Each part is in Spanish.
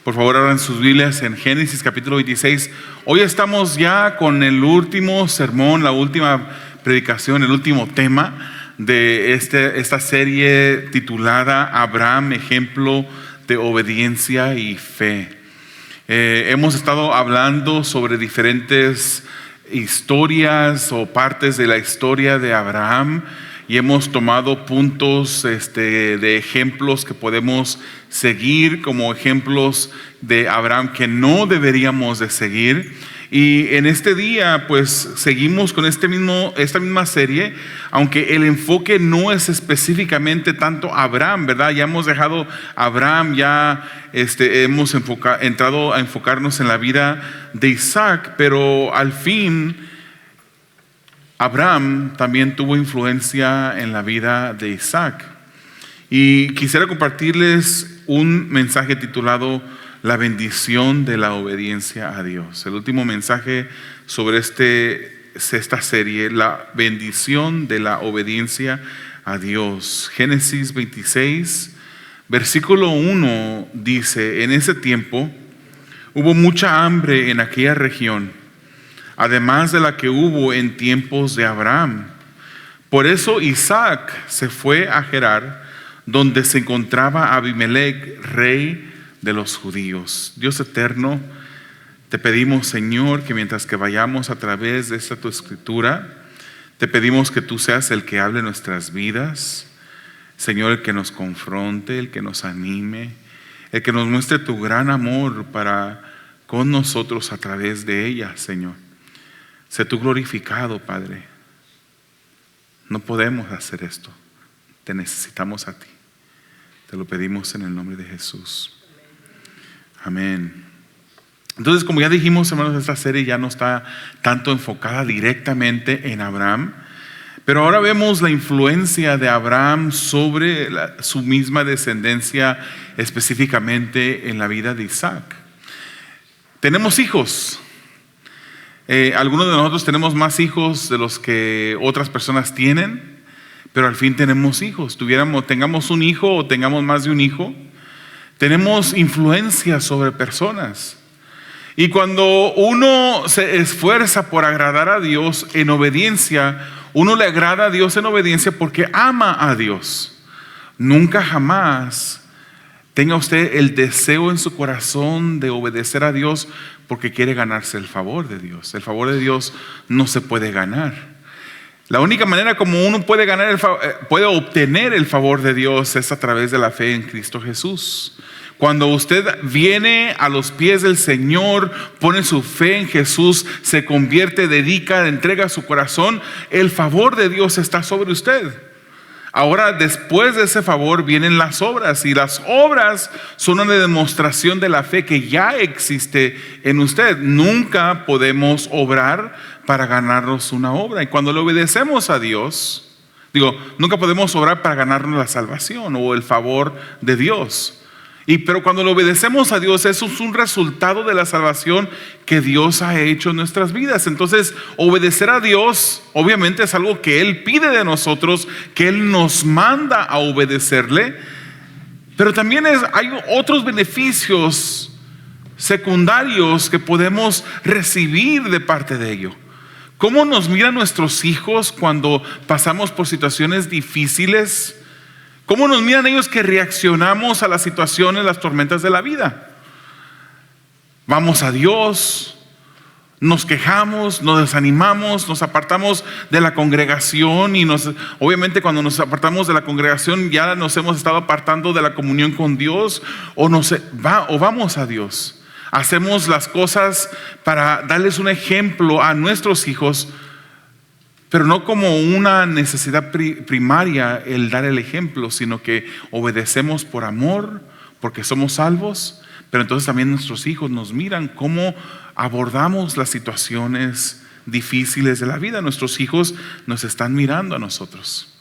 Por favor, abran sus Biblias en Génesis capítulo 26. Hoy estamos ya con el último sermón, la última predicación, el último tema de esta serie titulada Abraham, ejemplo de obediencia y fe. Hemos estado hablando sobre diferentes historias o partes de la historia de Abraham y hemos tomado puntos de ejemplos que podemos seguir como ejemplos de Abraham que no deberíamos de seguir. Y en este día pues seguimos con esta misma serie, aunque el enfoque no es específicamente tanto Abraham, ¿verdad? Ya hemos dejado Abraham, ya hemos entrado a enfocarnos en la vida de Isaac, pero al fin Abraham también tuvo influencia en la vida de Isaac. Y quisiera compartirles un mensaje titulado La bendición de la obediencia a Dios. El último mensaje sobre esta serie, la bendición de la obediencia a Dios. Génesis 26, versículo 1 dice: en ese tiempo hubo mucha hambre en aquella región, además de la que hubo en tiempos de Abraham. Por eso Isaac se fue a Gerar, donde se encontraba Abimelech, rey de los judíos. Dios eterno, te pedimos, Señor, que mientras que vayamos a través de esta tu escritura, te pedimos que tú seas el que hable nuestras vidas, Señor, el que nos confronte, el que nos anime, el que nos muestre tu gran amor para con nosotros a través de ella, Señor. Sé tú glorificado, Padre. No podemos hacer esto. Te necesitamos a ti. Te lo pedimos en el nombre de Jesús. Amén. Entonces, como ya dijimos, hermanos, esta serie ya no está tanto enfocada directamente en Abraham, pero ahora vemos la influencia de Abraham sobre su misma descendencia, específicamente en la vida de Isaac. Tenemos hijos. Algunos de nosotros tenemos más hijos de los que otras personas tienen, pero al fin tenemos hijos. Tengamos un hijo o tengamos más de un hijo, tenemos influencia sobre personas. Y cuando uno se esfuerza por agradar a Dios en obediencia, uno le agrada a Dios en obediencia porque ama a Dios. Nunca jamás tenga usted el deseo en su corazón de obedecer a Dios porque quiere ganarse el favor de Dios. El favor de Dios no se puede ganar. La única manera como uno puede obtener el favor de Dios es a través de la fe en Cristo Jesús. Cuando usted viene a los pies del Señor, pone su fe en Jesús, se convierte, dedica, entrega su corazón, el favor de Dios está sobre usted. Ahora, después de ese favor vienen las obras, y las obras son una demostración de la fe que ya existe en usted. Nunca podemos obrar para ganarnos una obra. Y cuando le obedecemos a Dios, nunca podemos obrar para ganarnos la salvación o el favor de Dios. Pero cuando le obedecemos a Dios, eso es un resultado de la salvación que Dios ha hecho en nuestras vidas. Entonces, obedecer a Dios obviamente es algo que Él pide de nosotros, que Él nos manda a obedecerle. Pero también hay otros beneficios secundarios que podemos recibir de parte de ello. ¿Cómo nos miran nuestros hijos cuando pasamos por situaciones difíciles? ¿Cómo nos miran ellos que reaccionamos a las situaciones, las tormentas de la vida? Vamos a Dios, nos quejamos, nos desanimamos, nos apartamos de la congregación y obviamente cuando nos apartamos de la congregación ya nos hemos estado apartando de la comunión con Dios o vamos a Dios. Hacemos las cosas para darles un ejemplo a nuestros hijos, pero no como una necesidad primaria el dar el ejemplo, sino que obedecemos por amor, porque somos salvos. Pero entonces también nuestros hijos nos miran cómo abordamos las situaciones difíciles de la vida. Nuestros hijos nos están mirando a nosotros.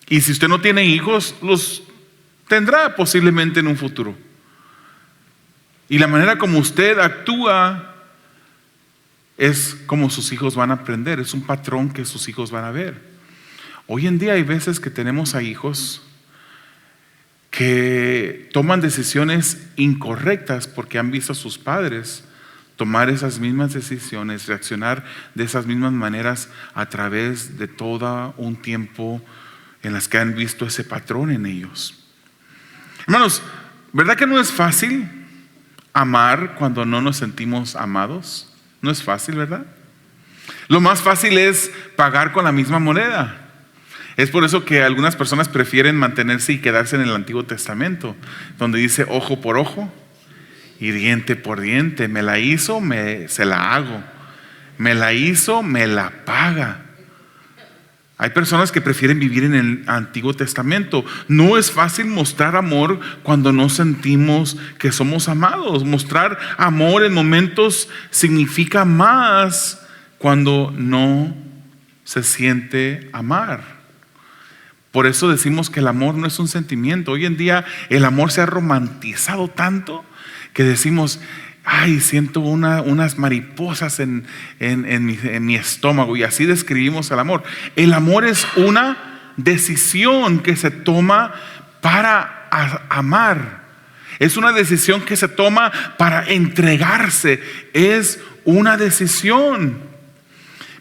Y si usted no tiene hijos, los tendrá posiblemente en un futuro. Y la manera como usted actúa es como sus hijos van a aprender, es un patrón que sus hijos van a ver. Hoy en día hay veces que tenemos a hijos que toman decisiones incorrectas porque han visto a sus padres tomar esas mismas decisiones, reaccionar de esas mismas maneras a través de todo un tiempo en las que han visto ese patrón en ellos. Hermanos, ¿verdad que no es fácil amar cuando no nos sentimos amados? No es fácil, ¿verdad? Lo más fácil es pagar con la misma moneda. Es por eso que algunas personas prefieren mantenerse y quedarse en el Antiguo Testamento, donde dice ojo por ojo y diente por diente. Me la hizo, se la hago. Me la hizo, me la paga. Hay personas que prefieren vivir en el Antiguo Testamento. No es fácil mostrar amor cuando no sentimos que somos amados. Mostrar amor en momentos significa más cuando no se siente amar. Por eso decimos que el amor no es un sentimiento. Hoy en día el amor se ha romantizado tanto que decimos, ay, siento unas mariposas en mi estómago, y así describimos el amor. El amor es una decisión que se toma para amar. Es una decisión que se toma para entregarse. Es una decisión.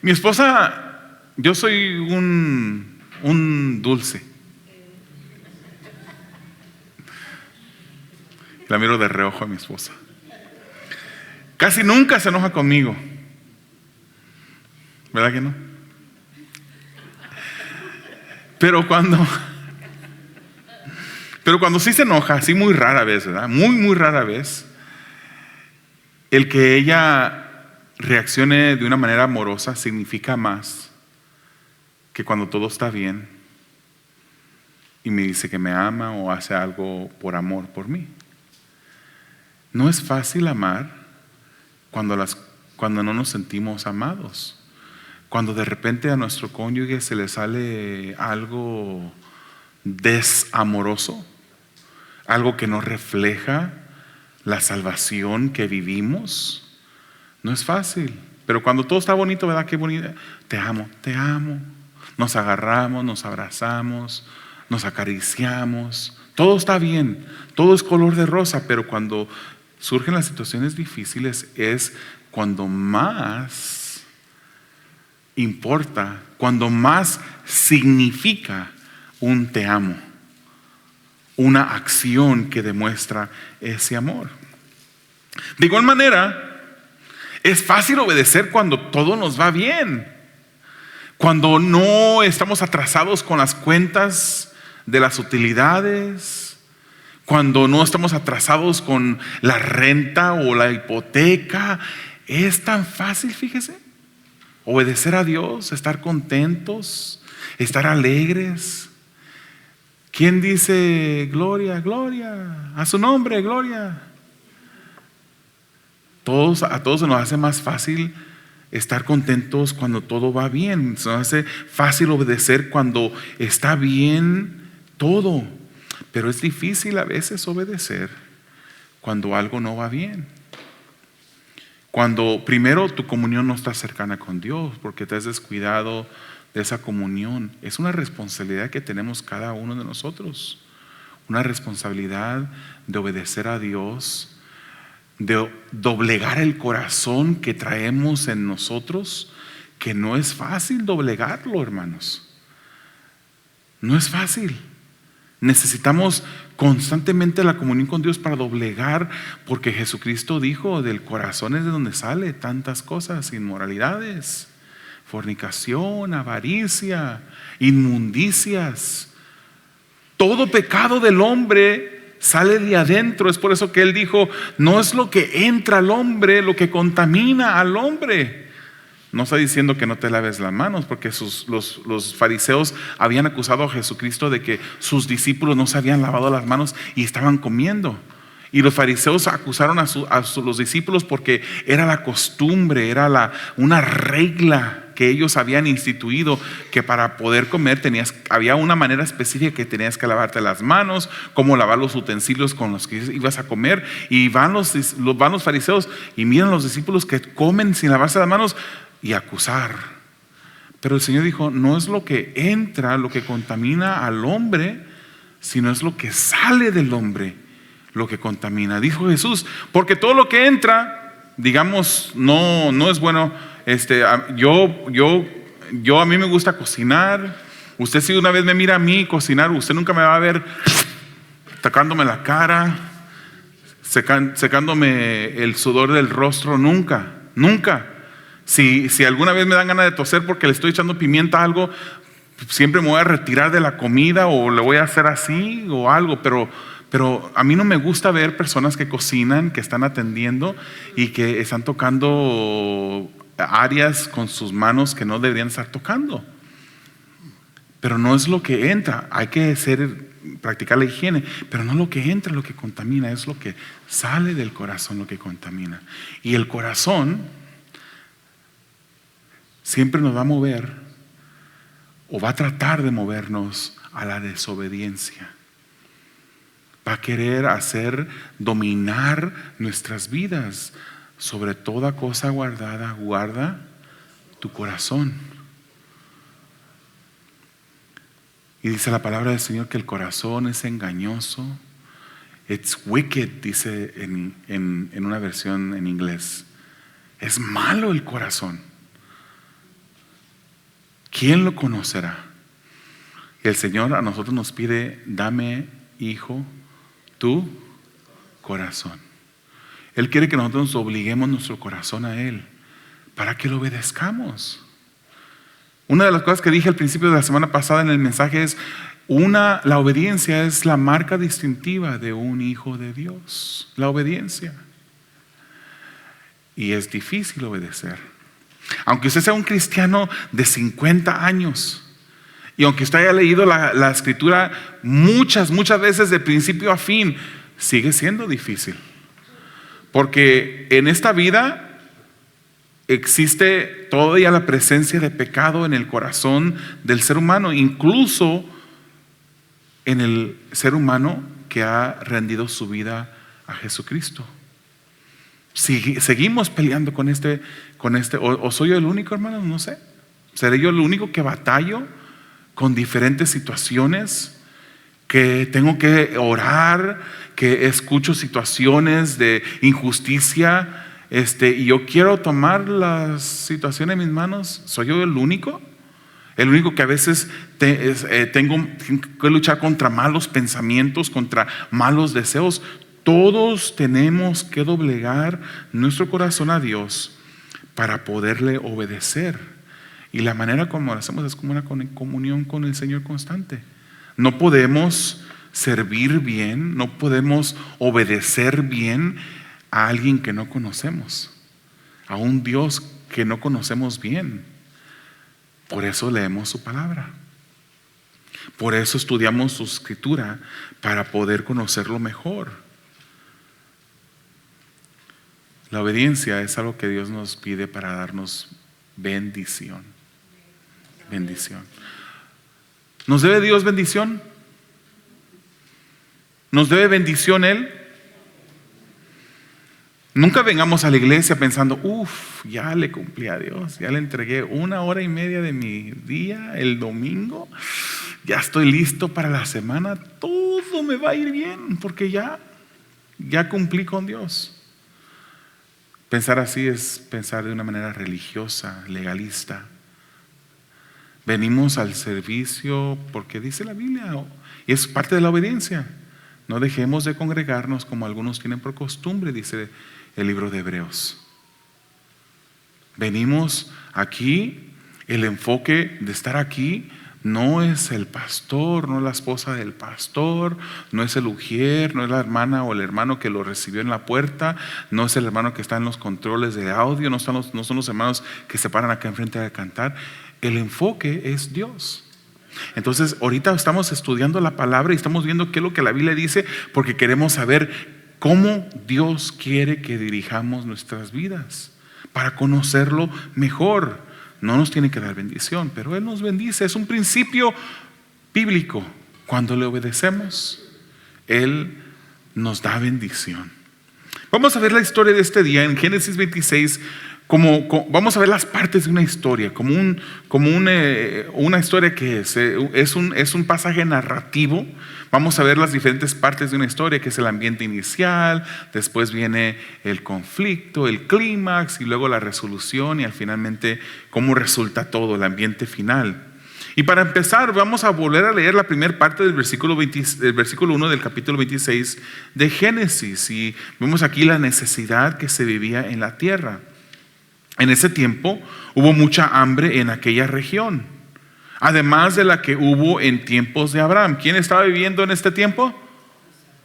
Mi esposa, yo soy un dulce. La miro de reojo a mi esposa. Casi nunca se enoja conmigo. ¿Verdad que no? Pero cuando sí se enoja, así muy rara vez, ¿verdad? Muy rara vez, el que ella reaccione de una manera amorosa significa más que cuando todo está bien y me dice que me ama o hace algo por amor por mí. No es fácil amar cuando no nos sentimos amados. Cuando de repente a nuestro cónyuge se le sale algo desamoroso, algo que no refleja la salvación que vivimos. No es fácil. Pero cuando todo está bonito, ¿verdad? Qué bonito. Te amo, te amo. Nos agarramos, nos abrazamos, nos acariciamos. Todo está bien, todo es color de rosa, pero cuando surgen las situaciones difíciles es cuando más importa, cuando más significa un te amo, una acción que demuestra ese amor. De igual manera, es fácil obedecer cuando todo nos va bien, cuando no estamos atrasados con las cuentas de las utilidades, cuando no estamos atrasados con la renta o la hipoteca. Es tan fácil, fíjese, obedecer a Dios, estar contentos, estar alegres. ¿Quién dice gloria, gloria? A su nombre, gloria. A todos se nos hace más fácil estar contentos cuando todo va bien. Se nos hace fácil obedecer cuando está bien todo. Pero es difícil a veces obedecer cuando algo no va bien. Cuando primero tu comunión no está cercana con Dios porque te has descuidado de esa comunión. Es una responsabilidad que tenemos cada uno de nosotros. Una responsabilidad de obedecer a Dios, de doblegar el corazón que traemos en nosotros, que no es fácil doblegarlo, hermanos. No es fácil. Necesitamos constantemente la comunión con Dios para doblegar, porque Jesucristo dijo, del corazón es de donde sale tantas cosas: inmoralidades, fornicación, avaricia, inmundicias. Todo pecado del hombre sale de adentro. Es por eso que Él dijo, no es lo que entra al hombre lo que contamina al hombre. No está diciendo que no te laves las manos, porque los fariseos habían acusado a Jesucristo de que sus discípulos no se habían lavado las manos y estaban comiendo. Y los fariseos acusaron a los discípulos porque era la costumbre, era una regla que ellos habían instituido, que para poder comer había una manera específica que tenías que lavarte las manos, cómo lavar los utensilios con los que ibas a comer. Y van los fariseos y miran a los discípulos que comen sin lavarse las manos y acusar. Pero el Señor dijo, no es lo que entra lo que contamina al hombre, sino es lo que sale del hombre lo que contamina. Dijo Jesús, porque todo lo que entra, digamos, no es bueno. A mí me gusta cocinar. Usted, si una vez me mira a mí cocinar, usted nunca me va a ver tocándome la cara, secándome el sudor del rostro, nunca. Si alguna vez me dan ganas de toser porque le estoy echando pimienta a algo, siempre me voy a retirar de la comida o le voy a hacer así o algo, pero a mí no me gusta ver personas que cocinan, que están atendiendo y que están tocando áreas con sus manos que no deberían estar tocando. Pero no es lo que entra, hay que practicar la higiene, pero no lo que entra lo que contamina, es lo que sale del corazón lo que contamina. Y el corazón siempre nos va a mover o va a tratar de movernos a la desobediencia. Va a querer dominar nuestras vidas. Sobre toda cosa guardada, guarda tu corazón. Y dice la palabra del Señor que el corazón es engañoso. It's wicked, dice en una versión en inglés. Es malo el corazón. ¿Quién lo conocerá? El Señor a nosotros nos pide, dame, hijo, tu corazón. Él quiere que nosotros obliguemos nuestro corazón a Él para que lo obedezcamos. Una de las cosas que dije al principio de la semana pasada en el mensaje es, la obediencia es la marca distintiva de un hijo de Dios. La obediencia. Y es difícil obedecer. Aunque usted sea un cristiano de 50 años y aunque usted haya leído la escritura muchas veces de principio a fin, sigue siendo difícil. Porque en esta vida existe todavía la presencia de pecado en el corazón del ser humano, incluso en el ser humano que ha rendido su vida a Jesucristo. Seguimos peleando con este o soy yo el único, hermano, no sé. ¿Seré yo el único que batallo con diferentes situaciones? Que tengo que orar, que escucho situaciones de injusticia, y yo quiero tomar la situación en mis manos. ¿Soy yo el único? El único que a veces tengo que luchar contra malos pensamientos, contra malos deseos. Todos tenemos que doblegar nuestro corazón a Dios para poderle obedecer. Y la manera como lo hacemos es como una comunión con el Señor constante. No podemos servir bien, no podemos obedecer bien a alguien que no conocemos, a un Dios que no conocemos bien. Por eso leemos su palabra. Por eso estudiamos su escritura, para poder conocerlo mejor. La obediencia es algo que Dios nos pide para darnos bendición. Bendición. ¿Nos debe Dios bendición? ¿Nos debe bendición Él? Nunca vengamos a la iglesia pensando, ya le cumplí a Dios, ya le entregué 1 hora y media de mi día el domingo, ya estoy listo para la semana, todo me va a ir bien porque ya cumplí con Dios. Pensar así es pensar de una manera religiosa, legalista. Venimos al servicio porque dice la Biblia, y es parte de la obediencia. No dejemos de congregarnos como algunos tienen por costumbre, dice el libro de Hebreos. Venimos aquí, el enfoque de estar aquí no es el pastor, no es la esposa del pastor, no es el ujier, no es la hermana o el hermano que lo recibió en la puerta, no es el hermano que está en los controles de audio, no son los hermanos que se paran acá enfrente a cantar. El enfoque es Dios. Entonces ahorita estamos estudiando la palabra y estamos viendo qué es lo que la Biblia dice, porque queremos saber cómo Dios quiere que dirijamos nuestras vidas, para conocerlo mejor. No nos tiene que dar bendición, pero Él nos bendice. Es un principio bíblico. Cuando le obedecemos, Él nos da bendición. Vamos a ver la historia de este día en Génesis 26, Vamos a ver las partes de una historia, una historia que es un pasaje narrativo. Vamos a ver las diferentes partes de una historia, que es el ambiente inicial, después viene el conflicto, el clímax y luego la resolución y finalmente cómo resulta todo, el ambiente final. Y para empezar vamos a volver a leer la primera parte del versículo 1 del capítulo 26 de Génesis, y vemos aquí la necesidad que se vivía en la tierra. En ese tiempo hubo mucha hambre en aquella región, además de la que hubo en tiempos de Abraham. ¿Quién estaba viviendo en este tiempo?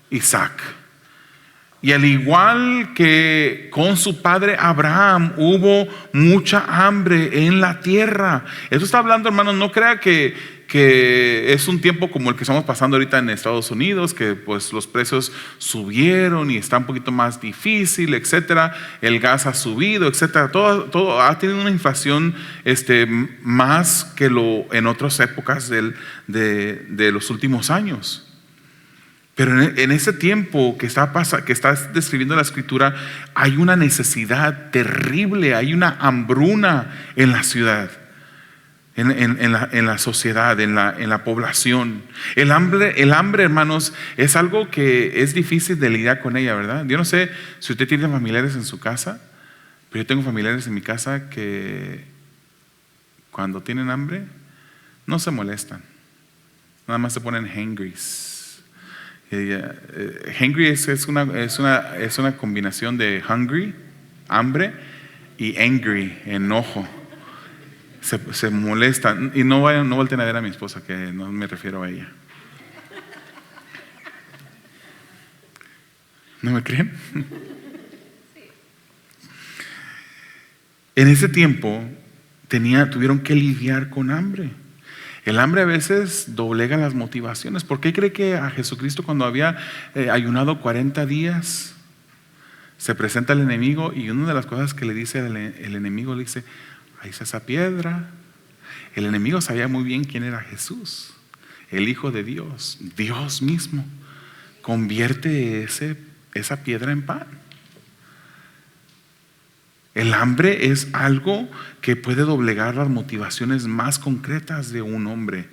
Isaac. Y al igual que con su padre Abraham, hubo mucha hambre en la tierra. Eso está hablando, hermanos, no crea que es un tiempo como el que estamos pasando ahorita en Estados Unidos, que pues los precios subieron y está un poquito más difícil, etcétera. El gas ha subido, etcétera. Todo ha tenido una inflación más que en otras épocas de los últimos años. Pero en ese tiempo que está describiendo la escritura, hay una necesidad terrible, hay una hambruna en la ciudad, en la sociedad, en la población. El hambre, hermanos, es algo que es difícil de lidiar con ella, ¿verdad? Yo no sé si usted tiene familiares en su casa, pero yo tengo familiares en mi casa que cuando tienen hambre no se molestan, nada más se ponen hangries. Hungry es una combinación de hungry, hambre, y angry, enojo. Se molestan. Y no volteen a ver a mi esposa, que no me refiero a ella. ¿No me creen? En ese tiempo tuvieron que lidiar con hambre. El hambre a veces doblega las motivaciones. ¿Por qué cree que a Jesucristo, cuando había ayunado 40 días, se presenta el enemigo, y una de las cosas que le dice el enemigo, le dice: ahí está esa piedra? El enemigo sabía muy bien quién era Jesús, el Hijo de Dios, Dios mismo. Convierte esa piedra en pan. El hambre es algo que puede doblegar las motivaciones más concretas de un hombre.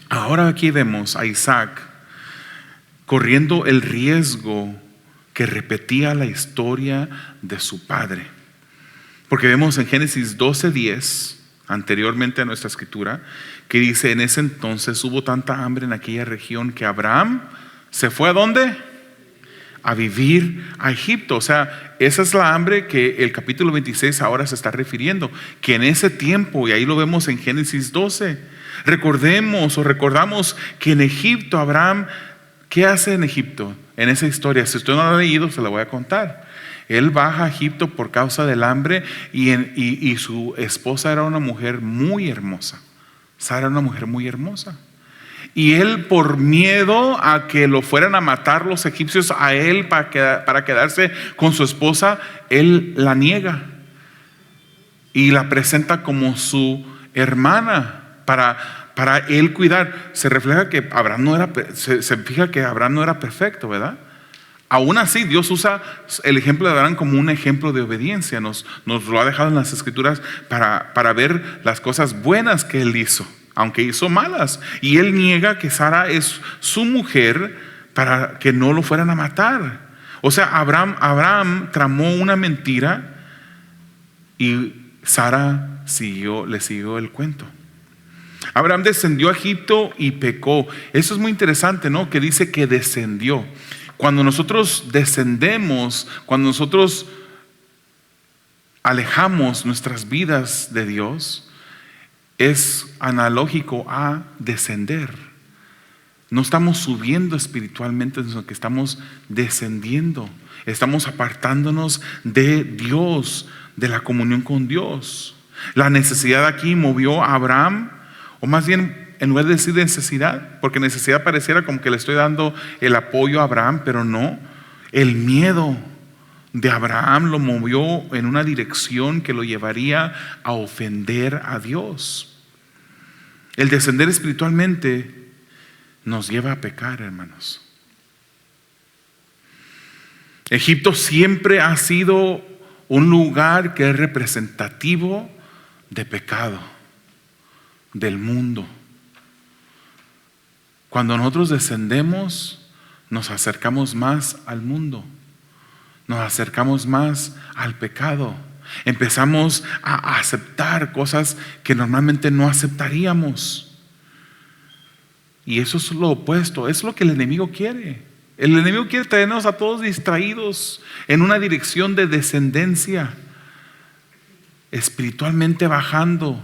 Ahora aquí vemos a Isaac corriendo el riesgo que repetía la historia de su padre. Porque vemos en Génesis 12:10, anteriormente a nuestra escritura, que dice: en ese entonces hubo tanta hambre en aquella región que Abraham se fue ¿a dónde? A vivir a Egipto. O sea, esa es la hambre que el capítulo 26 ahora se está refiriendo, que en ese tiempo, y ahí lo vemos en Génesis 12, recordamos que en Egipto Abraham, ¿qué hace en Egipto? En esa historia, si usted no lo ha leído, se la voy a contar. Él baja a Egipto por causa del hambre, y su esposa era una mujer muy hermosa. Sara era una mujer muy hermosa. Y él, por miedo a que lo fueran a matar los egipcios a él para quedarse con su esposa, él la niega y la presenta como su hermana para él cuidar. Se refleja que Abraham no era, se fija que Abraham no era perfecto, ¿verdad? Aún así, Dios usa el ejemplo de Abraham como un ejemplo de obediencia. Nos lo ha dejado en las escrituras para ver las cosas buenas que él hizo, aunque hizo malas. Y él niega que Sara es su mujer para que no lo fueran a matar. O sea, Abraham tramó una mentira y Sara le siguió el cuento. Abraham descendió a Egipto y pecó. Eso es muy interesante, ¿no? Que dice que descendió. Cuando nosotros descendemos, cuando nosotros alejamos nuestras vidas de Dios, es analógico a descender. No estamos subiendo espiritualmente, sino que estamos descendiendo. Estamos apartándonos de Dios, de la comunión con Dios. La necesidad aquí movió a Abraham, o más bien, en lugar de decir necesidad, porque necesidad pareciera como que le estoy dando el apoyo a Abraham, pero no. El miedo de Abraham lo movió en una dirección que lo llevaría a ofender a Dios. El descender espiritualmente nos lleva a pecar, hermanos. Egipto siempre ha sido un lugar que es representativo de pecado, del mundo. Cuando nosotros descendemos, nos acercamos más al mundo, nos acercamos más al pecado. Empezamos a aceptar cosas que normalmente no aceptaríamos. Y eso es lo opuesto, es lo que el enemigo quiere. El enemigo quiere traernos a todos distraídos en una dirección de descendencia, espiritualmente bajando.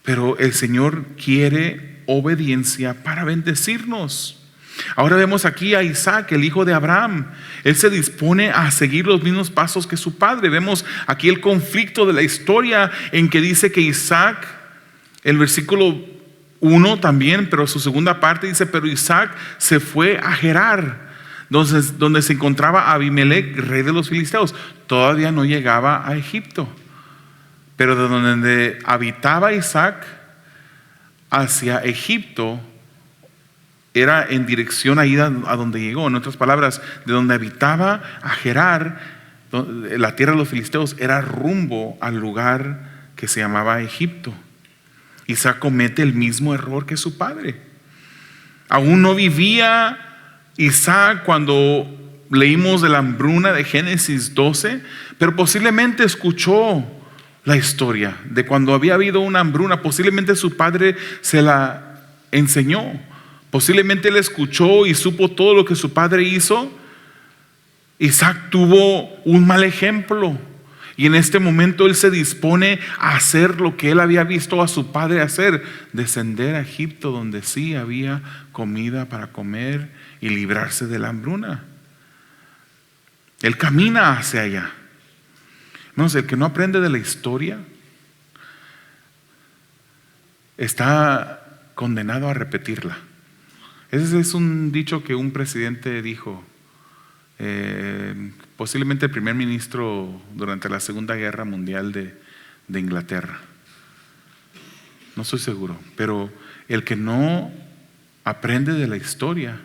Pero el Señor quiere obediencia para bendecirnos. Ahora vemos aquí a Isaac, el hijo de Abraham. Él se dispone a seguir los mismos pasos que su padre. Vemos aquí el conflicto de la historia en que dice que Isaac, el versículo 1 también, pero su segunda parte dice: pero Isaac se fue a Gerar, donde se encontraba Abimelec, rey de los filisteos. Todavía no llegaba a Egipto, pero de donde habitaba Isaac hacia Egipto era en dirección ahí a donde llegó. En otras palabras, de donde habitaba a Gerar, la tierra de los filisteos, era rumbo al lugar que se llamaba Egipto. Isaac comete el mismo error que su padre. Aún no vivía Isaac cuando leímos de la hambruna de Génesis 12, pero posiblemente escuchó la historia de cuando había habido una hambruna. Posiblemente su padre se la enseñó. Posiblemente él escuchó y supo todo lo que su padre hizo. Isaac tuvo un mal ejemplo. Y en este momento él se dispone a hacer lo que él había visto a su padre hacer: descender a Egipto, donde sí había comida para comer y librarse de la hambruna. Él camina hacia allá. Hermanos, el que no aprende de la historia está condenado a repetirla. Ese es un dicho que un presidente dijo. Posiblemente el primer ministro durante la Segunda Guerra Mundial de Inglaterra. No estoy seguro, pero el que no aprende de la historia,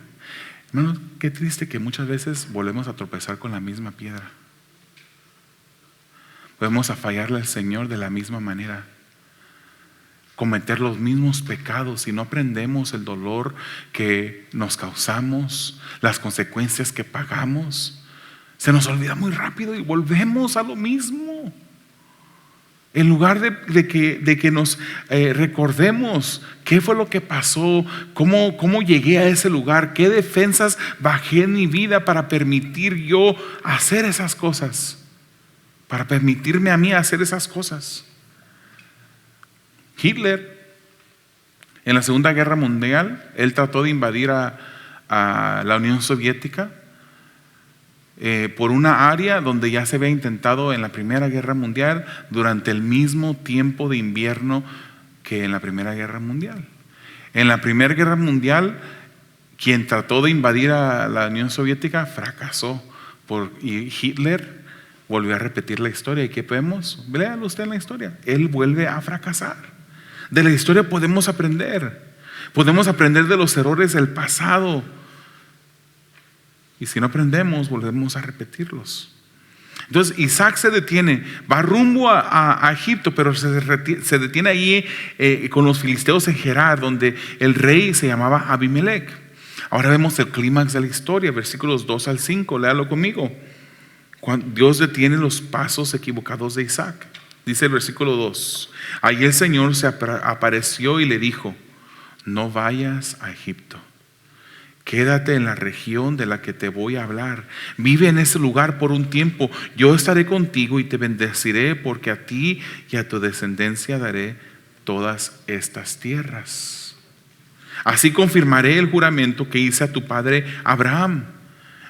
hermano, qué triste que muchas veces volvemos a tropezar con la misma piedra. Volvemos a fallarle al Señor de la misma manera, cometer los mismos pecados, y no aprendemos el dolor que nos causamos, las consecuencias que pagamos. Se nos olvida muy rápido y volvemos a lo mismo. En lugar de que nos recordemos qué fue lo que pasó, cómo llegué a ese lugar, qué defensas bajé en mi vida para permitir yo hacer esas cosas, para permitirme a mí hacer esas cosas. Hitler, en la Segunda Guerra Mundial, él trató de invadir a la Unión Soviética por una área donde ya se había intentado en la Primera Guerra Mundial, durante el mismo tiempo de invierno que en la Primera Guerra Mundial. En la Primera Guerra Mundial, quien trató de invadir a la Unión Soviética fracasó, y Hitler volvió a repetir la historia. ¿Y qué vemos? Léalo usted en la historia. Él vuelve a fracasar. De la historia podemos aprender de los errores del pasado. Y si no aprendemos, volvemos a repetirlos. Entonces Isaac se detiene, va rumbo a Egipto, pero se detiene ahí con los filisteos en Gerar, donde el rey se llamaba Abimelec. Ahora vemos el clímax de la historia, versículos 2 al 5, léalo conmigo. Cuando Dios detiene los pasos equivocados de Isaac. Dice el versículo 2: ahí el Señor se apareció y le dijo: no vayas a Egipto, quédate en la región de la que te voy a hablar. Vive en ese lugar por un tiempo. Yo estaré contigo y te bendeciré, porque a ti y a tu descendencia daré todas estas tierras. Así confirmaré el juramento que hice a tu padre Abraham.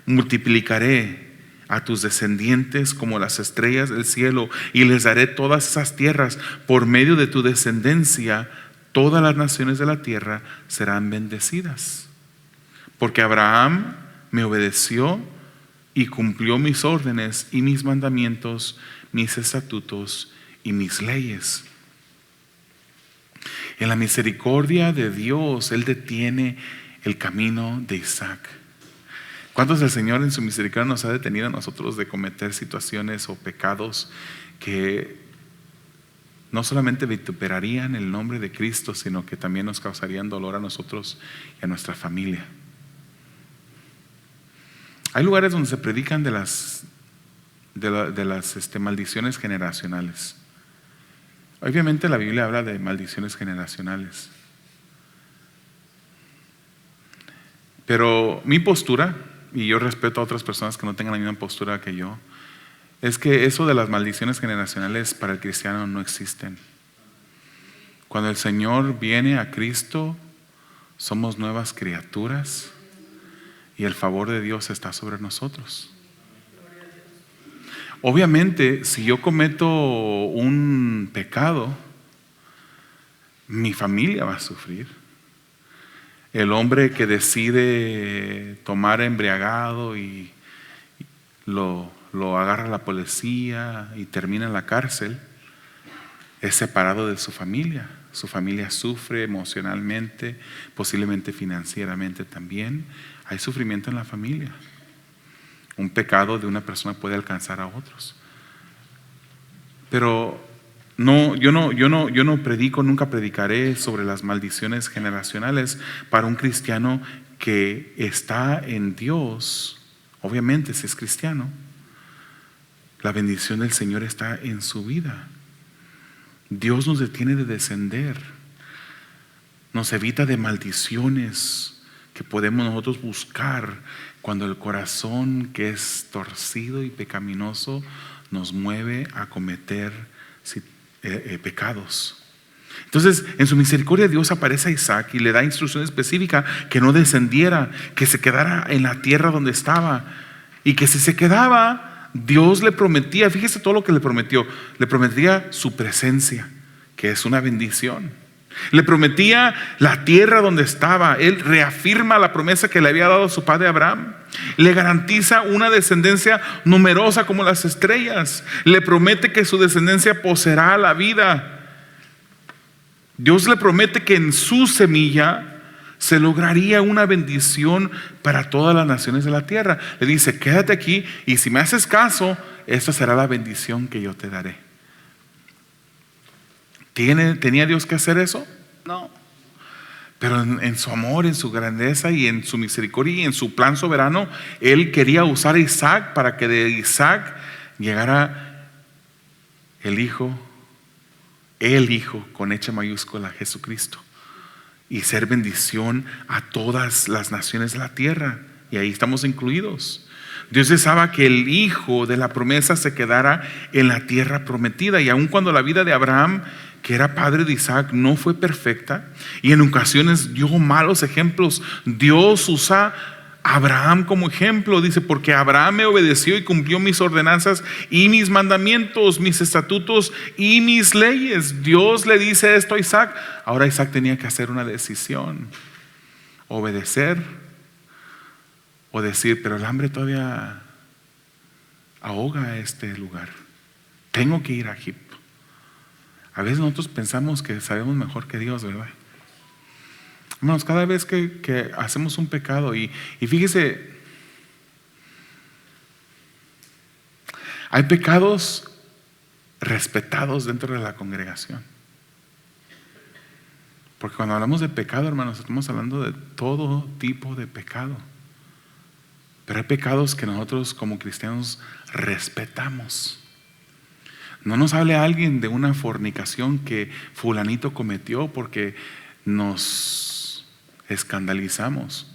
Multiplicaré a tus descendientes como las estrellas del cielo, y les daré todas esas tierras. Por medio de tu descendencia, todas las naciones de la tierra serán bendecidas. Porque Abraham me obedeció y cumplió mis órdenes y mis mandamientos, mis estatutos y mis leyes. En la misericordia de Dios, Él detiene el camino de Isaac. ¿Cuántos el Señor en su misericordia nos ha detenido a nosotros de cometer situaciones o pecados que no solamente vituperarían el nombre de Cristo, sino que también nos causarían dolor a nosotros y a nuestra familia? Hay lugares donde se predican de las maldiciones generacionales. Obviamente la Biblia habla de maldiciones generacionales, pero mi postura, y yo respeto a otras personas que no tengan la misma postura que yo, es que eso de las maldiciones generacionales para el cristiano no existen. Cuando el Señor viene a Cristo, somos nuevas criaturas y el favor de Dios está sobre nosotros. Obviamente, si yo cometo un pecado, mi familia va a sufrir. El hombre que decide tomar embriagado y lo agarra la policía y termina en la cárcel, es separado de su familia. Su familia sufre emocionalmente, posiblemente financieramente también. Hay sufrimiento en la familia. Un pecado de una persona puede alcanzar a otros. Pero yo no predico, nunca predicaré sobre las maldiciones generacionales para un cristiano que está en Dios. Obviamente, si es cristiano, la bendición del Señor está en su vida. Dios nos detiene de descender, nos evita de maldiciones que podemos nosotros buscar cuando el corazón que es torcido y pecaminoso nos mueve a cometer pecados. Entonces, en su misericordia Dios aparece a Isaac y le da instrucción específica que no descendiera, que se quedara en la tierra donde estaba, y que si se quedaba, Dios le prometía, fíjese todo lo que le prometía su presencia, que es una bendición. Le prometía la tierra donde estaba. Él reafirma la promesa que le había dado a su padre Abraham. Le garantiza una descendencia numerosa como las estrellas. Le promete que su descendencia poseerá la vida. Dios le promete que en su semilla se lograría una bendición para todas las naciones de la tierra. Le dice: quédate aquí y si me haces caso, esta será la bendición que yo te daré. ¿Tenía Dios que hacer eso? No. Pero en su amor, en su grandeza y en su misericordia y en su plan soberano, Él quería usar a Isaac para que de Isaac llegara el Hijo con H mayúscula, Jesucristo, y ser bendición a todas las naciones de la tierra. Y ahí estamos incluidos. Dios deseaba que el hijo de la promesa se quedara en la tierra prometida. Y aun cuando la vida de Abraham, que era padre de Isaac, no fue perfecta y en ocasiones dio malos ejemplos, Dios usa a Abraham como ejemplo. Dice: porque Abraham me obedeció y cumplió mis ordenanzas y mis mandamientos, mis estatutos y mis leyes. Dios le dice esto a Isaac. Ahora Isaac tenía que hacer una decisión: obedecer o decir: pero el hambre todavía ahoga este lugar, tengo que ir a Egipto. A veces nosotros pensamos que sabemos mejor que Dios, ¿verdad? Hermanos, cada vez que hacemos un pecado, y fíjese, hay pecados respetados dentro de la congregación. Porque cuando hablamos de pecado, hermanos, estamos hablando de todo tipo de pecado. Pero hay pecados que nosotros como cristianos respetamos. No nos hable alguien de una fornicación que fulanito cometió porque nos escandalizamos.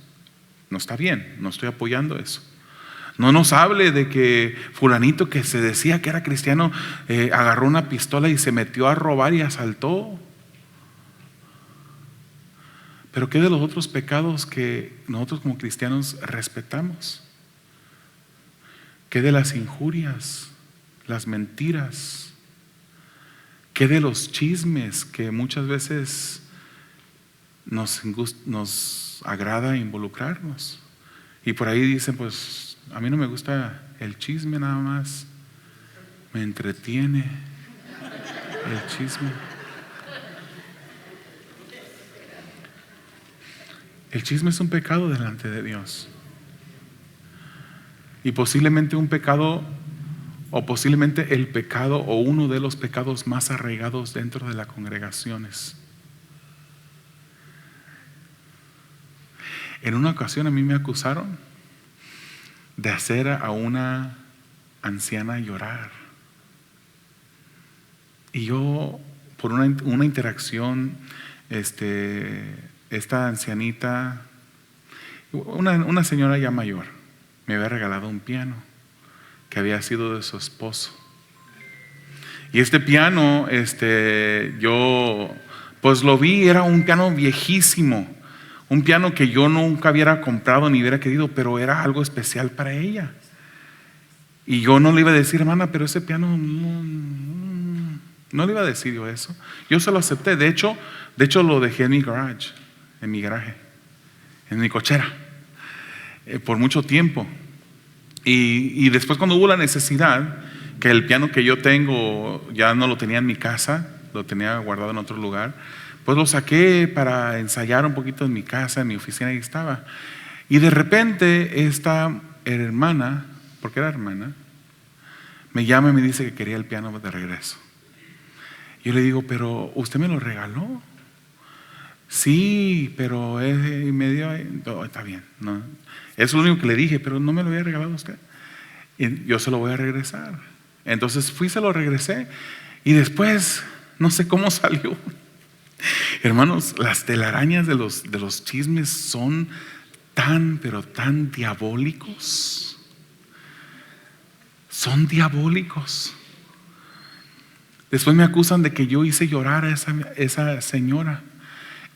No está bien, no estoy apoyando eso. No nos hable de que fulanito que se decía que era cristiano agarró una pistola y se metió a robar y asaltó. Pero ¿qué de los otros pecados que nosotros como cristianos respetamos? ¿Qué de las injurias, las mentiras? ¿Qué de los chismes que muchas veces nos agrada involucrarnos? Y por ahí dicen: pues a mí no me gusta el chisme, nada más me entretiene el chisme. El chisme es un pecado delante de Dios. Y posiblemente un pecado, o posiblemente el pecado, o uno de los pecados más arraigados dentro de las congregaciones. En una ocasión a mí me acusaron de hacer a una anciana llorar. Y yo, por una interacción, esta ancianita, una señora ya mayor, me había regalado un piano que había sido de su esposo. Y este piano, yo pues lo vi, era un piano viejísimo, un piano que yo nunca hubiera comprado ni hubiera querido, pero era algo especial para ella. Y yo no le iba a decir, hermana, pero ese piano no le iba a decir yo eso. Yo se lo acepté. De hecho lo dejé en mi garaje, en mi cochera, por mucho tiempo. Y después, cuando hubo la necesidad, que el piano que yo tengo ya no lo tenía en mi casa, lo tenía guardado en otro lugar, pues lo saqué para ensayar un poquito en mi casa, en mi oficina, ahí estaba. Y de repente esta hermana, porque era hermana, me llama y me dice que quería el piano de regreso. Yo le digo, pero ¿usted me lo regaló? Sí, pero no, está bien, no. Eso es lo único que le dije, pero no me lo había regalado usted. Y yo se lo voy a regresar. Entonces fui, se lo regresé, y después no sé cómo salió. Hermanos, las telarañas de los chismes son pero tan diabólicos. Son diabólicos. Después me acusan de que yo hice llorar a esa señora.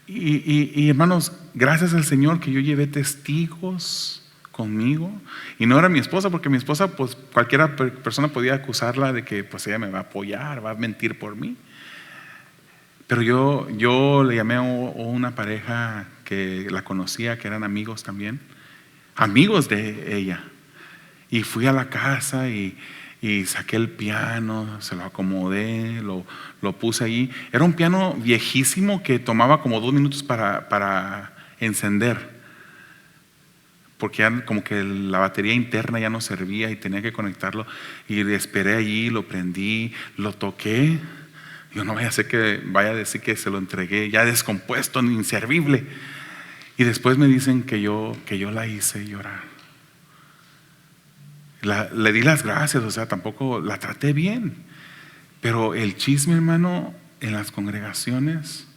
Y hermanos, gracias al Señor que yo llevé testigos conmigo. Y no era mi esposa, porque mi esposa, pues cualquier persona podía acusarla de que pues ella me va a apoyar, va a mentir por mí. Pero yo le llamé a una pareja que la conocía, que eran amigos también, amigos de ella. Y fui a la casa y saqué el piano, se lo acomodé, lo puse ahí. Era un piano viejísimo que tomaba como 2 minutos para encender, porque ya como que la batería interna ya no servía y tenía que conectarlo. Y esperé allí, lo prendí, lo toqué. Yo no vaya a decir que se lo entregué ya descompuesto, inservible. Y después me dicen que yo la hice llorar. Le di las gracias, o sea, tampoco la traté bien. Pero el chisme, hermano, en las congregaciones,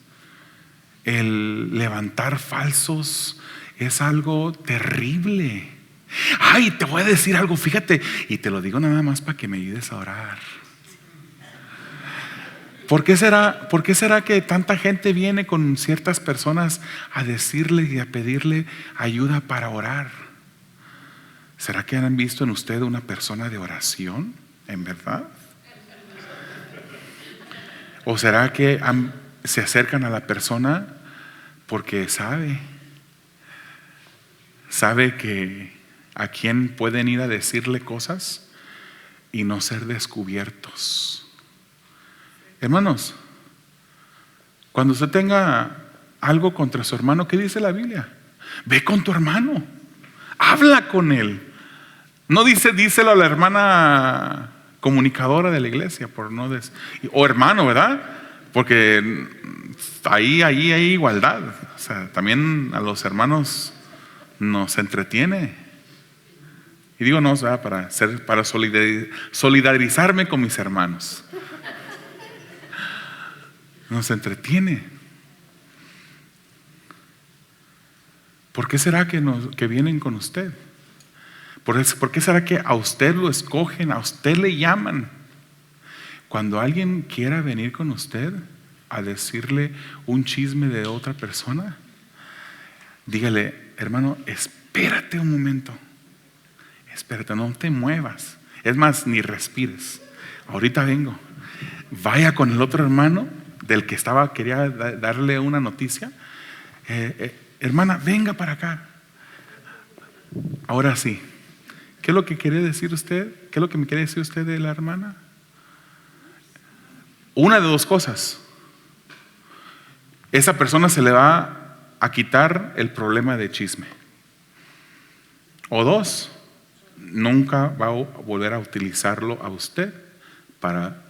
el levantar falsos es algo terrible. Ay, te voy a decir algo, fíjate, y te lo digo nada más para que me ayudes a orar. ¿Por qué será que tanta gente viene con ciertas personas a decirle y a pedirle ayuda para orar? ¿Será que han visto en usted una persona de oración, en verdad? ¿O será que se acercan a la persona porque sabe que a quién pueden ir a decirle cosas y no ser descubiertos? Hermanos, cuando usted tenga algo contra su hermano, ¿qué dice la Biblia? Ve con tu hermano, habla con él. No díselo a la hermana comunicadora de la iglesia, o hermano, ¿verdad? Porque ahí hay igualdad. O sea, también a los hermanos nos entretiene. Y digo no, o sea, para solidarizarme con mis hermanos. Nos entretiene. ¿Por qué será que vienen con usted? ¿Por qué será que a usted lo escogen, a usted le llaman? Cuando alguien quiera venir con usted a decirle un chisme de otra persona, dígale, hermano, espérate un momento, espérate, no te muevas, es más, ni respires, ahorita vengo. Vaya con el otro hermano del que quería darle una noticia. Hermana, venga para acá. Ahora sí, ¿qué es lo que quiere decir usted? ¿Qué es lo que me quiere decir usted de la hermana? Una de 2 cosas. Esa persona se le va a quitar el problema de chisme. O 2, nunca va a volver a utilizarlo a usted para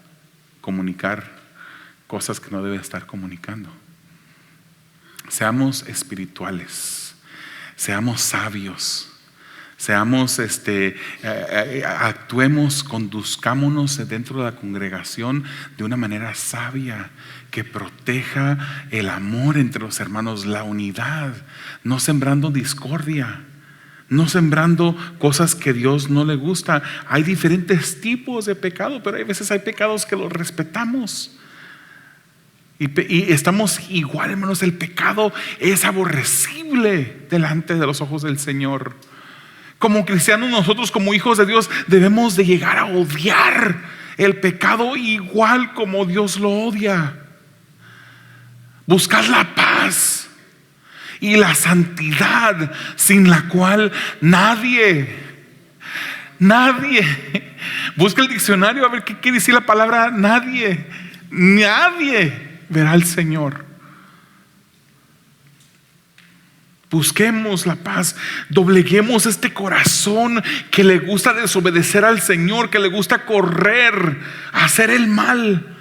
comunicar cosas que no debe estar comunicando. Seamos espirituales, seamos sabios, seamos actuemos, conduzcámonos dentro de la congregación de una manera sabia que proteja el amor entre los hermanos, la unidad, no sembrando discordia, no sembrando cosas que Dios no le gusta. Hay diferentes tipos de pecado, pero hay veces hay pecados que los respetamos. Y estamos igual, hermanos. El pecado es aborrecible delante de los ojos del Señor. Como cristianos, nosotros como hijos de Dios debemos de llegar a odiar el pecado igual como Dios lo odia. Buscar la paz y la santidad, sin la cual nadie, busca el diccionario a ver qué quiere decir la palabra nadie verá al Señor. Busquemos la paz, dobleguemos este corazón que le gusta desobedecer al Señor, que le gusta correr, hacer el mal.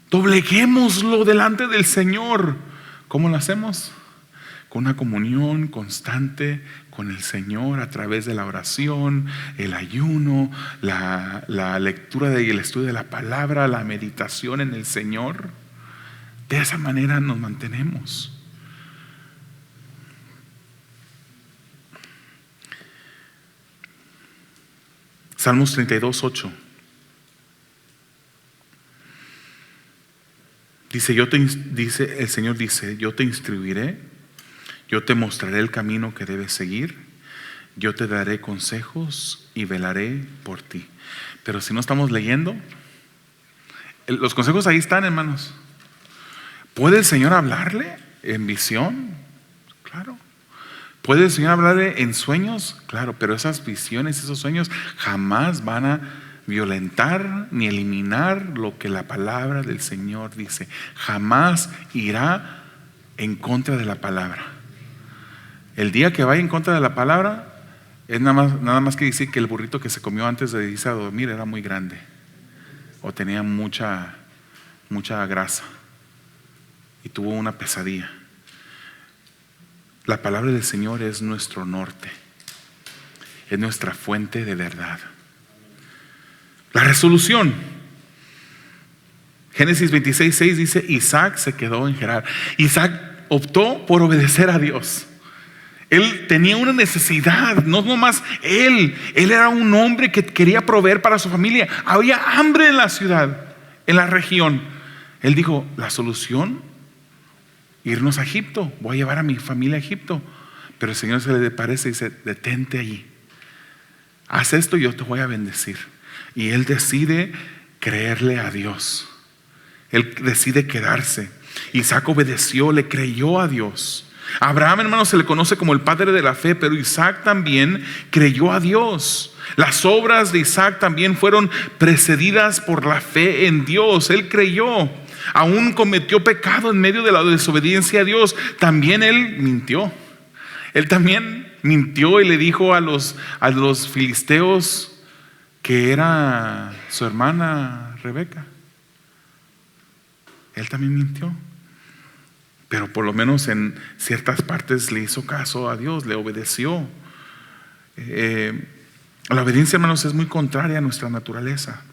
Dobleguémoslo delante del Señor. ¿Cómo lo hacemos? Con una comunión constante con el Señor a través de la oración, el ayuno, la lectura y el estudio de la palabra, la meditación en el Señor. De esa manera nos mantenemos. Salmos 32:8 dice, el Señor dice: yo te instruiré, yo te mostraré el camino que debes seguir, yo te daré consejos y velaré por ti. Pero si no estamos leyendo, los consejos ahí están, hermanos. ¿Puede el Señor hablarle en visión? Claro. ¿Puede el Señor hablarle en sueños? Claro, pero esas visiones, esos sueños jamás van a violentar ni eliminar lo que la palabra del Señor dice. Jamás irá en contra de la palabra. El día que vaya en contra de la palabra es nada más que decir que el burrito que se comió antes de irse a dormir era muy grande o tenía mucha grasa y tuvo una pesadilla. La palabra del Señor es nuestro norte, es nuestra fuente de verdad. La resolución. Génesis 26:6 dice: Isaac se quedó en Gerar. Isaac optó por obedecer a Dios. Él tenía una necesidad, no nomás él era un hombre que quería proveer para su familia. Había hambre en la ciudad, en la región. Él dijo: la solución, irnos a Egipto. Voy a llevar a mi familia a Egipto. Pero el Señor se le parece y dice: detente allí, haz esto y yo te voy a bendecir. Y él decide creerle a Dios. Él decide quedarse. Isaac obedeció, le creyó a Dios. Abraham, hermanos, se le conoce como el padre de la fe, pero Isaac también creyó a Dios. Las obras de Isaac también fueron precedidas por la fe en Dios. Él creyó. Aún cometió pecado en medio de la desobediencia a Dios. También él mintió. Él también mintió y le dijo a los filisteos que era su hermana Rebeca. Él también mintió. Pero por lo menos en ciertas partes le hizo caso a Dios, le obedeció. La obediencia, hermanos, es muy contraria a nuestra naturaleza.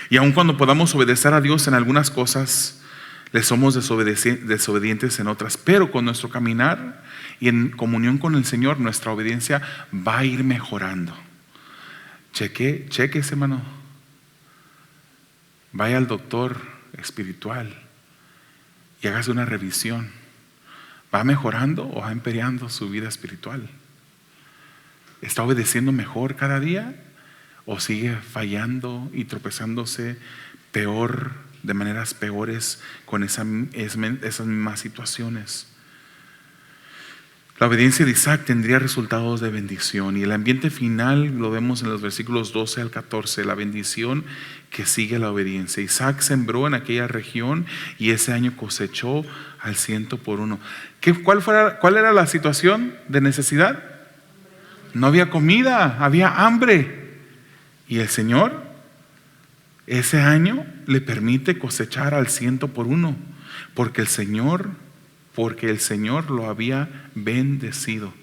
Y aun cuando podamos obedecer a Dios en algunas cosas, le somos desobedientes en otras. Pero con nuestro caminar y en comunión con el Señor, nuestra obediencia va a ir mejorando. Cheque ese, hermano. Vaya al doctor espiritual y hágase una revisión. ¿Va mejorando o va empeorando su vida espiritual? ¿Está obedeciendo mejor cada día o sigue fallando y tropezándose peor, de maneras peores con esas mismas situaciones? La obediencia de Isaac tendría resultados de bendición, y el ambiente final lo vemos en los versículos 12 al 14, la bendición que sigue la obediencia. Isaac sembró en aquella región y ese año cosechó al 100 por uno. ¿Cuál era la situación de necesidad? no había comida, había hambre. Y el Señor ese año le permite cosechar al 100 por 1, porque el Señor lo había bendecido.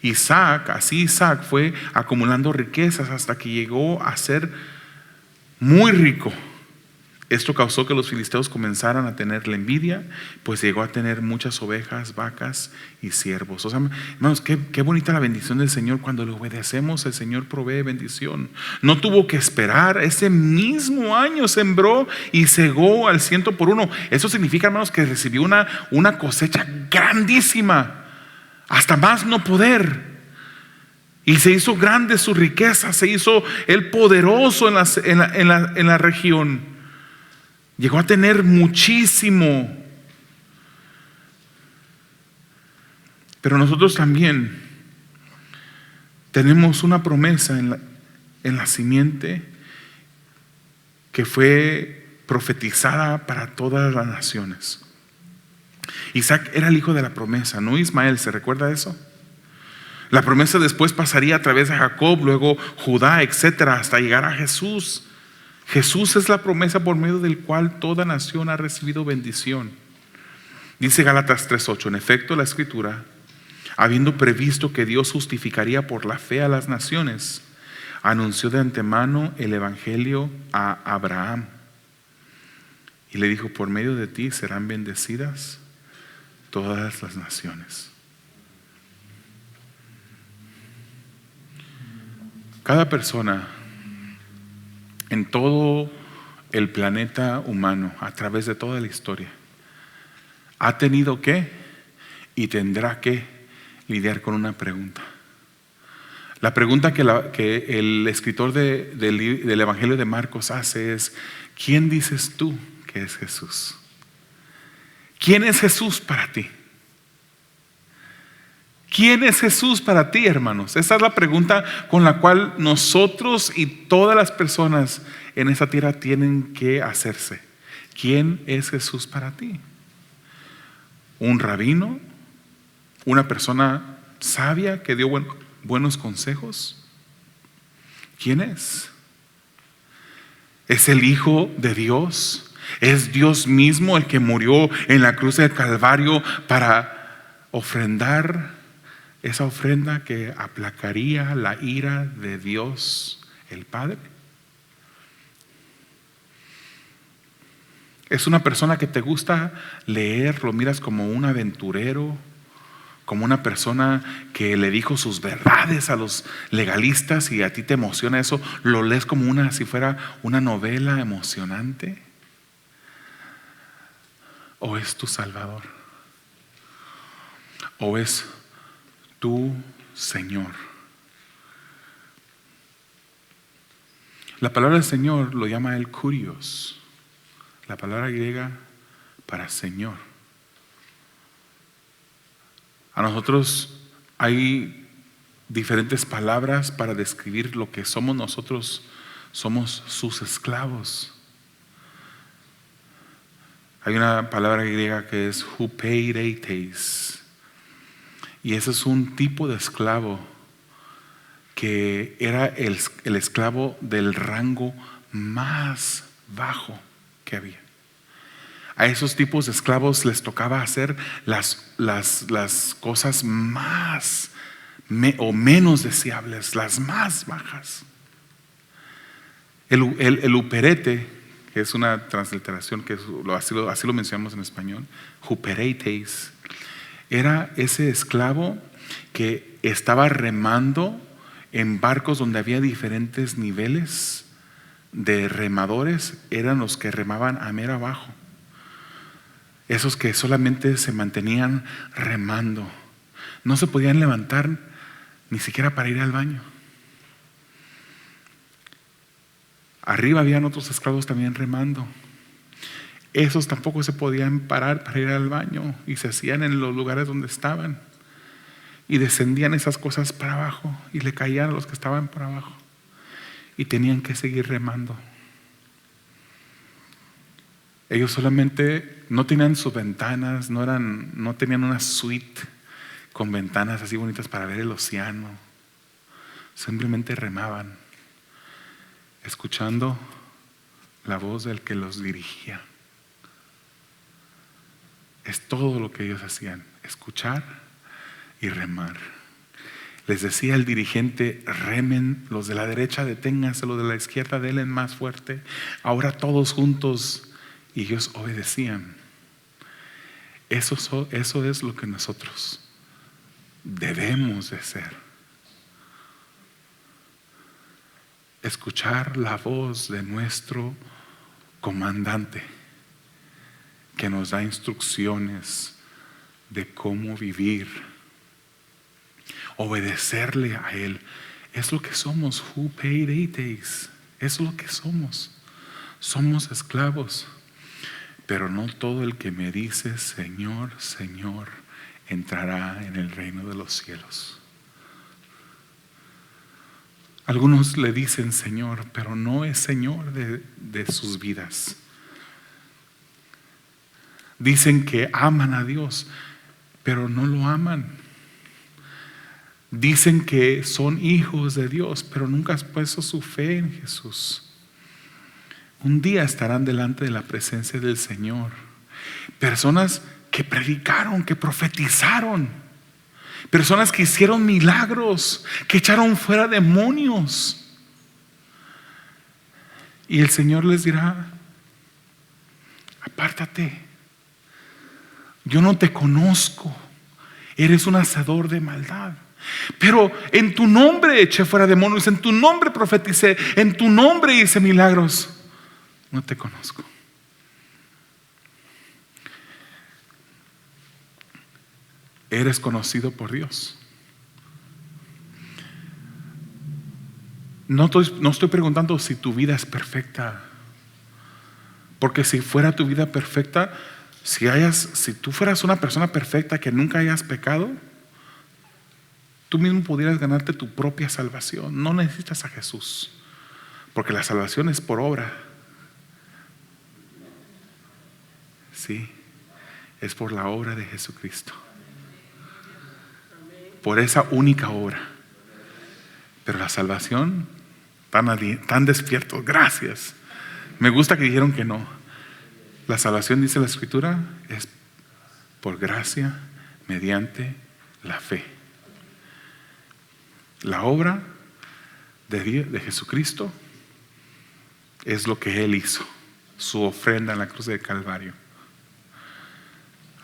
Isaac fue acumulando riquezas hasta que llegó a ser muy rico. Esto causó que los filisteos comenzaran a tenerle envidia, pues llegó a tener muchas ovejas, vacas y siervos. O sea, hermanos, qué bonita la bendición del Señor. Cuando le obedecemos, el Señor provee bendición. No tuvo que esperar, ese mismo año sembró y segó al 100 por 1. Eso significa, hermanos, que recibió una cosecha grandísima, hasta más no poder. Y se hizo grande su riqueza, se hizo el poderoso en la región. Llegó a tener muchísimo. Pero nosotros también tenemos una promesa en la simiente que fue profetizada para todas las naciones. Isaac era el hijo de la promesa, no Ismael, ¿se recuerda eso? La promesa después pasaría a través de Jacob, luego Judá, etcétera, hasta llegar a Jesús. Jesús es la promesa por medio del cual toda nación ha recibido bendición. Dice Gálatas 3:8, en efecto la Escritura, habiendo previsto que Dios justificaría por la fe a las naciones, anunció de antemano el evangelio a Abraham y le dijo: por medio de ti serán bendecidas todas las naciones. Cada persona en todo el planeta humano, a través de toda la historia, ha tenido que y tendrá que lidiar con una pregunta. La pregunta que el escritor del Evangelio de Marcos hace es: ¿quién dices tú que es Jesús? ¿Quién es Jesús para ti? ¿Quién es Jesús para ti, hermanos? Esa es la pregunta con la cual nosotros y todas las personas en esta tierra tienen que hacerse. ¿Quién es Jesús para ti? ¿Un rabino? ¿Una persona sabia que dio buenos consejos? ¿Quién es? ¿Es el Hijo de Dios? ¿Es Dios mismo el que murió en la cruz del Calvario para ofrendar esa ofrenda que aplacaría la ira de Dios el Padre? ¿Es una persona que te gusta leer, lo miras como un aventurero, como una persona que le dijo sus verdades a los legalistas y a ti te emociona eso? ¿Lo lees como si fuera una novela emocionante? ¿O es tu Salvador? ¿O es tu Señor? La palabra del Señor lo llama el kurios, la palabra griega para Señor. A nosotros hay diferentes palabras para describir lo que somos nosotros. Somos sus esclavos. Hay una palabra griega que es hupeiretes, y ese es un tipo de esclavo que era el esclavo del rango más bajo que había. A esos tipos de esclavos les tocaba hacer las cosas más o menos deseables, las más bajas. El huperete, que es una transliteración que así lo mencionamos en español, huperetes, era ese esclavo que estaba remando en barcos donde había diferentes niveles de remadores. Eran los que remaban a mero abajo, esos que solamente se mantenían remando, no se podían levantar ni siquiera para ir al baño. Arriba habían otros esclavos también remando. Esos tampoco se podían parar para ir al baño y se hacían en los lugares donde estaban, y descendían esas cosas para abajo y le caían a los que estaban por abajo y tenían que seguir remando. Ellos solamente no tenían sus ventanas, no tenían una suite con ventanas así bonitas para ver el océano. simplemente remaban, escuchando la voz del que los dirigía. Es todo lo que ellos hacían, escuchar y remar. Les decía el dirigente: remen, los de la derecha deténganse, los de la izquierda denle más fuerte, ahora todos juntos. Y ellos obedecían. Eso es lo que nosotros debemos de ser. Escuchar la voz de nuestro comandante, que nos da instrucciones de cómo vivir. Obedecerle a Él. Es lo que somos. Who paid eighties? Es lo que somos. Somos esclavos. Pero no todo el que me dice Señor, Señor, entrará en el reino de los cielos. Algunos le dicen Señor, pero no es Señor de sus vidas. Dicen que aman a Dios, pero no lo aman. Dicen que son hijos de Dios, pero nunca han puesto su fe en Jesús. Un día estarán delante de la presencia del Señor. Personas que predicaron, que profetizaron. Personas que hicieron milagros, que echaron fuera demonios. Y el Señor les dirá: apártate, yo no te conozco, eres un hacedor de maldad. Pero en tu nombre eché fuera demonios, en tu nombre profeticé, en tu nombre hice milagros. No te conozco. Eres conocido por Dios. No estoy preguntando si tu vida es perfecta, porque si fuera tu vida perfecta, si tú fueras una persona perfecta que nunca hayas pecado, tú mismo pudieras ganarte tu propia salvación. No necesitas a Jesús, porque la salvación es por obra. Sí, es por la obra de Jesucristo, por esa única obra. Pero la salvación, tan despiertos, gracias. Me gusta que dijeron que no. La salvación, dice la Escritura, es por gracia mediante la fe. La obra de Jesucristo es lo que Él hizo, su ofrenda en la cruz del Calvario.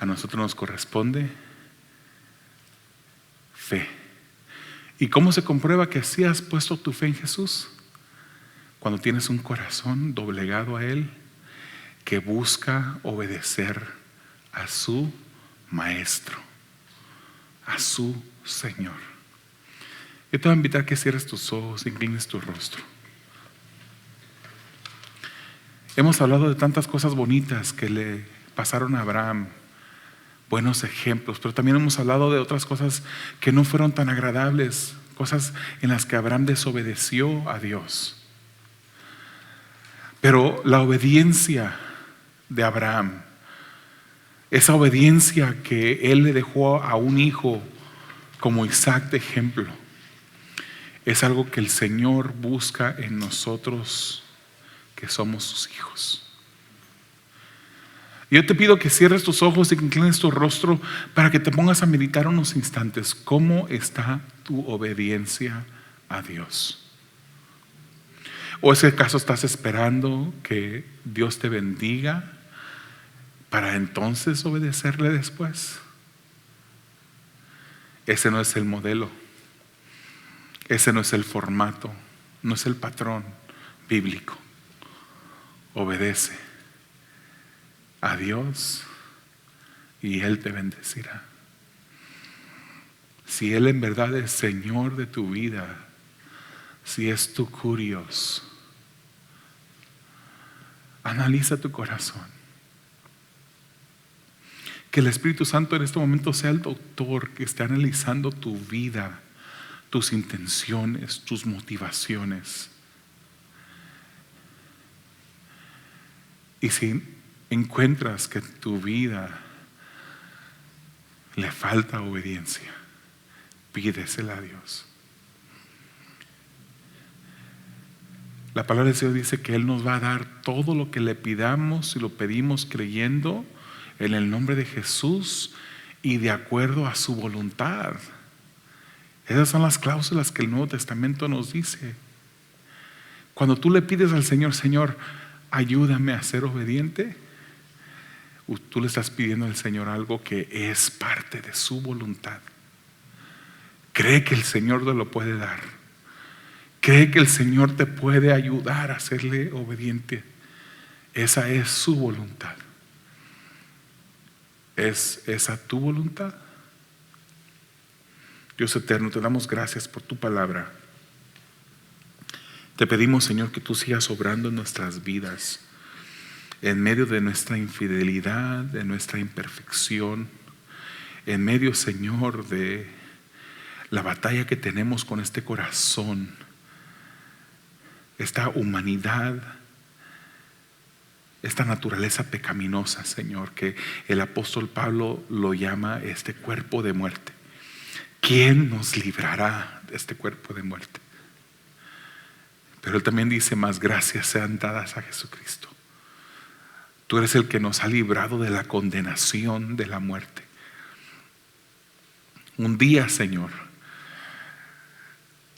A nosotros nos corresponde fe. ¿Y cómo se comprueba que sí has puesto tu fe en Jesús? Cuando tienes un corazón doblegado a Él, que busca obedecer a su Maestro, a su Señor. Yo te voy a invitar a que cierres tus ojos, inclines tu rostro. Hemos hablado de tantas cosas bonitas que le pasaron a Abraham, buenos ejemplos, pero también hemos hablado de otras cosas que no fueron tan agradables, cosas en las que Abraham desobedeció a Dios. Pero la obediencia de Abraham, esa obediencia que él le dejó a un hijo como Isaac de ejemplo, es algo que el Señor busca en nosotros que somos sus hijos. Yo te pido que cierres tus ojos y que inclines tu rostro para que te pongas a meditar unos instantes. ¿Cómo está tu obediencia a Dios? ¿O es que acaso estás esperando que Dios te bendiga para entonces obedecerle después? Ese no es el modelo. Ese no es el formato. No es el patrón bíblico. Obedece a Dios y Él te bendecirá. Si Él en verdad es Señor de tu vida, si es tu Curios, analiza tu corazón. Que el Espíritu Santo en este momento sea el doctor que esté analizando tu vida, tus intenciones, tus motivaciones. Y si encuentras que tu vida le falta obediencia, pídesela a Dios. La palabra de Dios dice que Él nos va a dar todo lo que le pidamos si lo pedimos creyendo en el nombre de Jesús y de acuerdo a su voluntad. Esas son las cláusulas que el Nuevo Testamento nos dice. Cuando tú le pides al Señor, Señor, ayúdame a ser obediente, tú le estás pidiendo al Señor algo que es parte de su voluntad. Cree que el Señor te lo puede dar. Cree que el Señor te puede ayudar a serle obediente. Esa es su voluntad. ¿Es esa tu voluntad? Dios eterno, te damos gracias por tu palabra. Te pedimos, Señor, que tú sigas obrando en nuestras vidas, en medio de nuestra infidelidad, de nuestra imperfección, en medio, Señor, de la batalla que tenemos con este corazón, esta humanidad, esta naturaleza pecaminosa, Señor, que el apóstol Pablo lo llama este cuerpo de muerte. ¿Quién nos librará de este cuerpo de muerte? Pero él también dice, más gracias sean dadas a Jesucristo. Tú eres el que nos ha librado de la condenación de la muerte. Un día, Señor,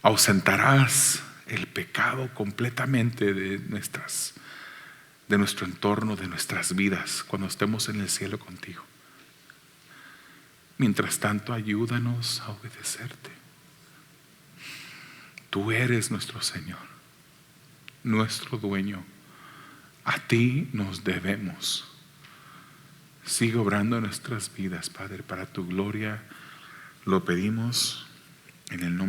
ausentarás el pecado completamente de nuestro entorno, de nuestras vidas, cuando estemos en el cielo contigo. Mientras tanto, ayúdanos a obedecerte. Tú eres nuestro Señor, nuestro dueño. A ti nos debemos. Sigue obrando en nuestras vidas, Padre, para tu gloria. Lo pedimos en el nombre